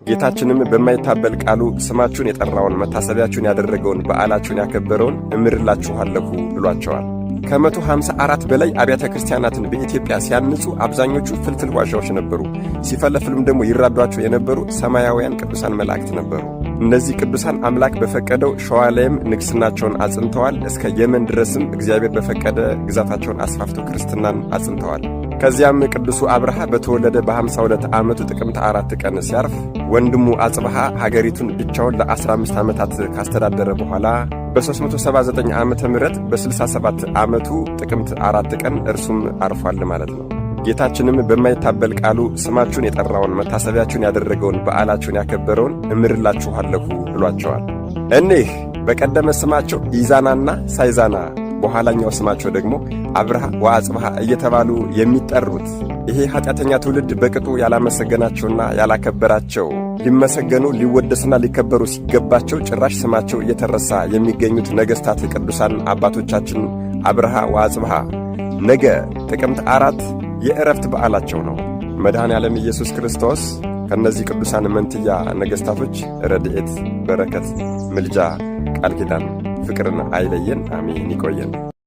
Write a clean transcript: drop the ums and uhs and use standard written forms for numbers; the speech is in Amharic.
ጌታችንም በማይታበል ቃሉ ስማችሁን የጠራውን መታሰቢያችሁን ያደረገውን በዓላችሁን ያከበረውን እምርላችኋለሁ ብሏቸዋል። ከ154 በላይ አብያተ ክርስቲያናትን በኢትዮጵያ ሲያንጹ አብዛኞቹ ፍልፍል ዋሻዎች ነበሩ። ሲፈለፍሉም ደግሞ ይራዷቸው የነበሩ ሰማያውያን ቅዱሳን መላእክት ነበሩ። እነዚህ ቅዱሳን አምላክ በፈቀደው ሸዋ ላይም ንግሥናቸውን አጽንተዋል። እስከ የመን ድረስም እግዚአብሔር በፈቀደ ግዛታቸውን አስፋፍተው ክርስትናን አጽንተዋል። ከዚያም ቅዱሱ አብርሃ በተወለደ በ52 ዓመቱ ጥቅምት 4 ቀን ሲያርፍ ወንድሙ አጽብሃ ሀገሪቱን ብቻውን ለ15 ዓመታት ካስተዳደረ በኋላ በ379 ዓመተ ምህረት በ67 ዓመቱ ጥቅምት 4 ቀን እርሱም አርፏል ማለት ነው። ጌታችንም በማይታበል ቃሉ ስማችሁን የጠራውን መታሰቢያችሁን ያደረገውን በዓላችሁን ያከበረውን እምርላችኋለሁ ብሏቸዋል። እኒህ በቀደመ ስማቸው ኢዛናና ሳይዛና በኋላኛው ስማቸው ደግሞ አብርሃ ወአጽብሃ እየተባሉ የሚጠሩት ይሄ ኃጢአተኛ ትውልድ በቅጡ ያላመሰገናቸውና ያላከበራቸው ሊመሰገኑ ሊወደሱና ሊከበሩ ሲገባቸው ጭራሽ ስማቸው እየተረሳ የሚገኙት ነገሥታት ቅዱሳን አባቶቻችን አብርሃ ወአጽብሃ ነገ ጥቅምት 4 የዕረፍት በዓላቸው ነው። መድኃኔ ዓለም ኢየሱስ ክርስቶስ ከነዚህ ቅዱሳን መንትያ ነገሥታቶች ረድኤት፣ በረከት፣ ምልጃ፣ ቃል ኪዳን፣ ፍቅርን አይለየን። አሜን። ይቆየን።